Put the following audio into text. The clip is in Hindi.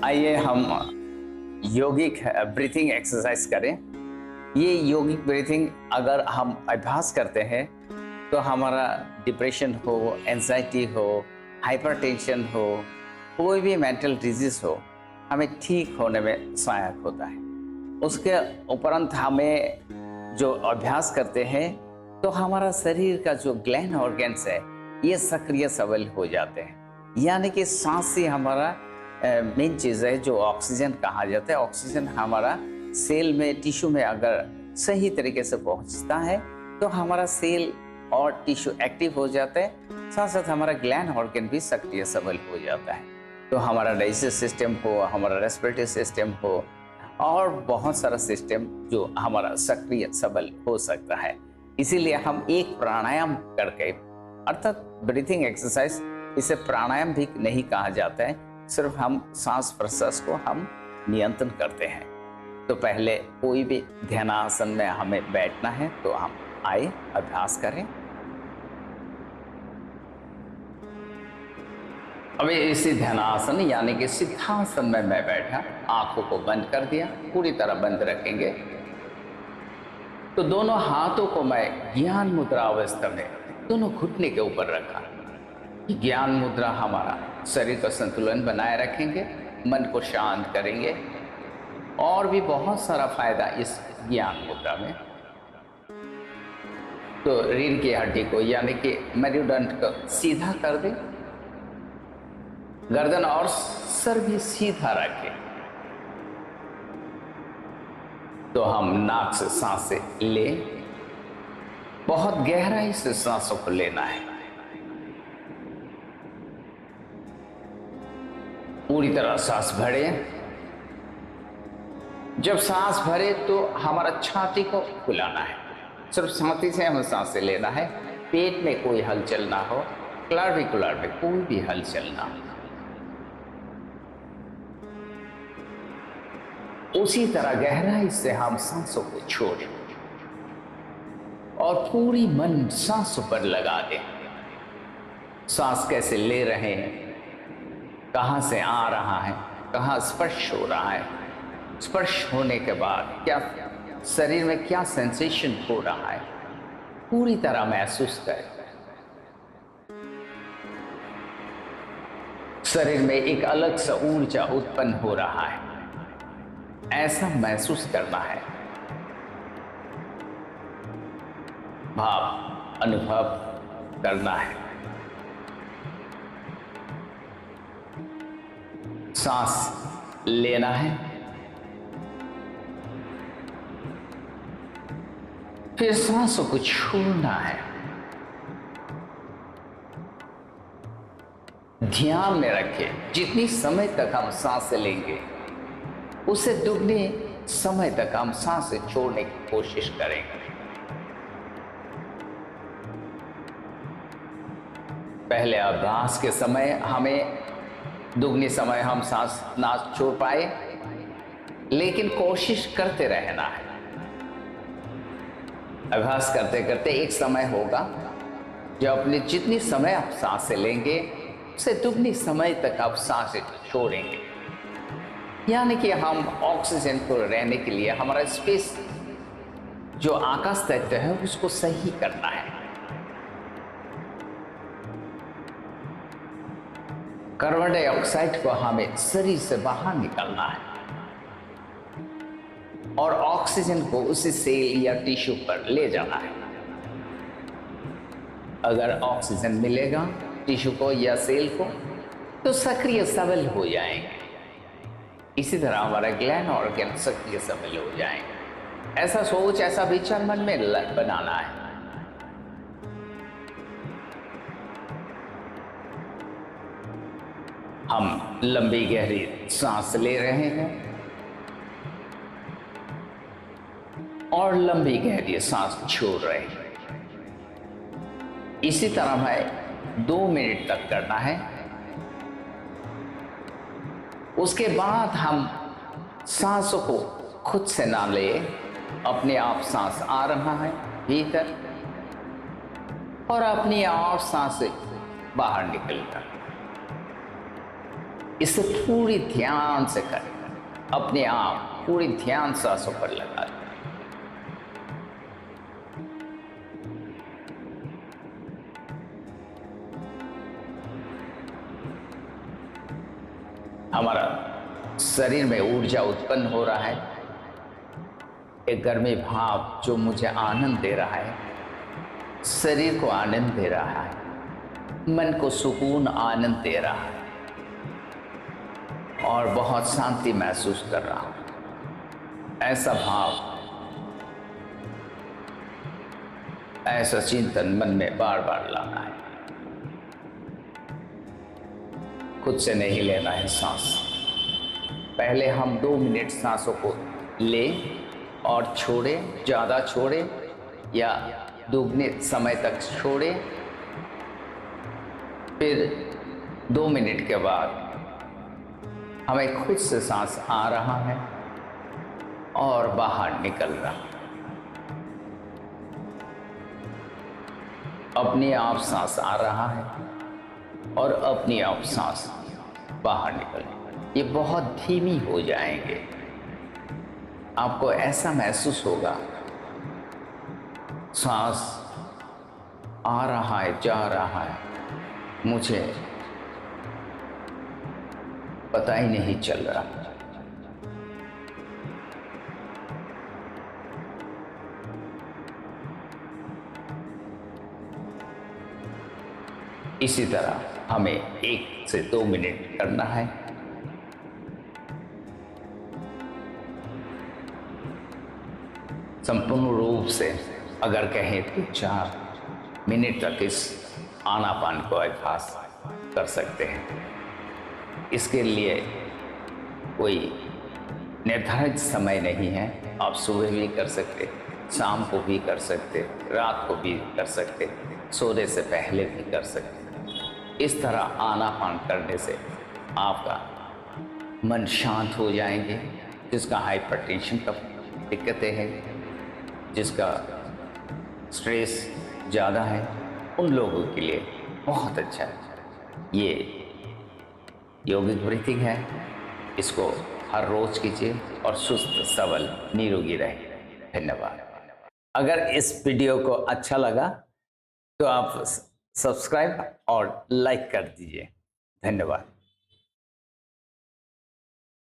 आइए हम यौगिक ब्रीथिंग एक्सरसाइज करें। ये यौगिक ब्रीथिंग अगर हम अभ्यास करते हैं तो हमारा डिप्रेशन हो, एंजाइटी हो, हाइपरटेंशन हो, कोई भी मेंटल डिजीज हो, हमें ठीक होने में सहायक होता है। उसके उपरांत हमें जो अभ्यास करते हैं तो हमारा शरीर का जो ग्लैंड ऑर्गन्स है ये सक्रिय सबल हो जाते हैं। यानी कि सांस से हमारा मेन चीज़ है जो ऑक्सीजन कहा जाता है। ऑक्सीजन हमारा सेल में, टिश्यू में अगर सही तरीके से पहुंचता है तो हमारा सेल और टिश्यू एक्टिव हो जाता है, साथ साथ हमारा ग्लैंड ऑर्गन भी सक्रिय सबल हो जाता है। तो हमारा डाइजेस्टिव सिस्टम हो, हमारा रेस्पिरेटरी सिस्टम हो और बहुत सारा सिस्टम जो हमारा सक्रिय सबल हो सकता है। इसीलिए हम एक प्राणायाम करके, अर्थात ब्रीथिंग एक्सरसाइज, इसे प्राणायाम भी नहीं कहा जाता है, सिर्फ हम सांस प्रश्वास को हम नियंत्रण करते हैं। तो पहले कोई भी ध्यानासन में हमें बैठना है तो हम आए अभ्यास करें। अभी इसी ध्यानासन यानी कि सिद्धासन में मैं बैठा, आंखों को बंद कर दिया, पूरी तरह बंद रखेंगे। तो दोनों हाथों को मैं ज्ञान मुद्रा अवस्था में दोनों घुटने के ऊपर रखा। ज्ञान मुद्रा हमारा शरीर का संतुलन बनाए रखेंगे, मन को शांत करेंगे और भी बहुत सारा फायदा इस ज्ञान मुद्रा में। तो रीढ़ की हड्डी को यानी कि मेरुदंड को सीधा कर दें, गर्दन और सर भी सीधा रखें। तो हम नाक से सांसें लें, बहुत गहराई से सांसों को लेना है, पूरी तरह सांस भरे। जब सांस भरे तो हमारा छाती को फुलाना है, सिर्फ छाती से हमें सांसें लेना है, पेट में कोई हलचल ना हो, क्लाविकुलर में कोई भी हलचल ना हो। उसी तरह गहराई से हम सांसों को छोड़ें और पूरी मन सांसों पर लगा दें। सांस कैसे ले रहे हैं, कहां से आ रहा है, कहां स्पर्श हो रहा है, स्पर्श होने के बाद क्या शरीर में क्या सेंसेशन हो रहा है, पूरी तरह महसूस करें। शरीर में एक अलग सा ऊर्जा उत्पन्न हो रहा है, ऐसा महसूस करना है, भाव अनुभव करना है। सांस लेना है, फिर सांसों को छोड़ना है। ध्यान में रखें, जितनी समय तक हम सांस लेंगे उससे दुगने समय तक हम सांसें छोड़ने की कोशिश करेंगे। पहले अभ्यास के समय हमें दुगनी समय हम सांस ना छोड़ पाए, लेकिन कोशिश करते रहना है। अभ्यास करते करते एक समय होगा जब अपने जितनी समय आप सांसें लेंगे उससे दुगनी समय तक आप सांसें छोड़ेंगे। यानी कि हम ऑक्सीजन को रहने के लिए हमारा स्पेस जो आकाश तत्व है उसको सही करना है। कार्बन डाइऑक्साइड को हमें शरीर से बाहर निकालना है और ऑक्सीजन को उसी सेल या टिश्यू पर ले जाना है। अगर ऑक्सीजन मिलेगा टिश्यू को या सेल को तो सक्रिय सबल हो जाएंगे। इसी तरह हमारा ग्लैंड ऑर्गन सक्रिय सबल हो जाएंगे। ऐसा सोच, ऐसा विचार मन में बनाना है। हम लंबी गहरी सांस ले रहे हैं और लंबी गहरी सांस छोड़ रहे हैं। इसी तरह हमें 2 मिनट तक करना है। उसके बाद हम सांसों को खुद से ना ले, अपने आप सांस आ रहा है भीतर और अपने आप सांस बाहर निकलता। इसे पूरी ध्यान से करें, अपने आप पूरी ध्यान सांसों पर लगा दें। हमारा शरीर में ऊर्जा उत्पन्न हो रहा है, एक गर्मी भाव जो मुझे आनंद दे रहा है, शरीर को आनंद दे रहा है, मन को सुकून आनंद दे रहा है और बहुत शांति महसूस कर रहा हूं। ऐसा भाव, ऐसा चिंतन मन में बार बार लाना है। खुद से नहीं लेना है सांस। पहले हम 2 मिनट सांसों को लें और छोड़ें, ज़्यादा छोड़ें या दुगने समय तक छोड़ें। फिर 2 मिनट के बाद हमें खुद से सांस आ रहा है और बाहर निकल रहा है। अपने आप सांस आ रहा है और अपनी आप सांस बाहर निकल रही है। ये बहुत धीमी हो जाएंगे। आपको ऐसा महसूस होगा सांस आ रहा है, जा रहा है, मुझे पता ही नहीं चल रहा। इसी तरह हमें 1 से 2 मिनट करना है। संपूर्ण रूप से अगर कहें तो 4 मिनट तक इस आनापान को अभ्यास कर सकते हैं। इसके लिए कोई निर्धारित समय नहीं है। आप सुबह भी कर सकते, शाम को भी कर सकते, रात को भी कर सकते, सोने से पहले भी कर सकते। इस तरह आनापान करने से आपका मन शांत हो जाएंगे। जिसका हाइपरटेंशन का दिक्कतें हैं, जिसका स्ट्रेस ज़्यादा है, उन लोगों के लिए बहुत अच्छा है। ये योगिक ब्रीथिंग है। इसको हर रोज कीजिए और सुस्त, सबल, निरोगी रहे। धन्यवाद। अगर इस वीडियो को अच्छा लगा तो आप सब्सक्राइब और लाइक कर दीजिए। धन्यवाद।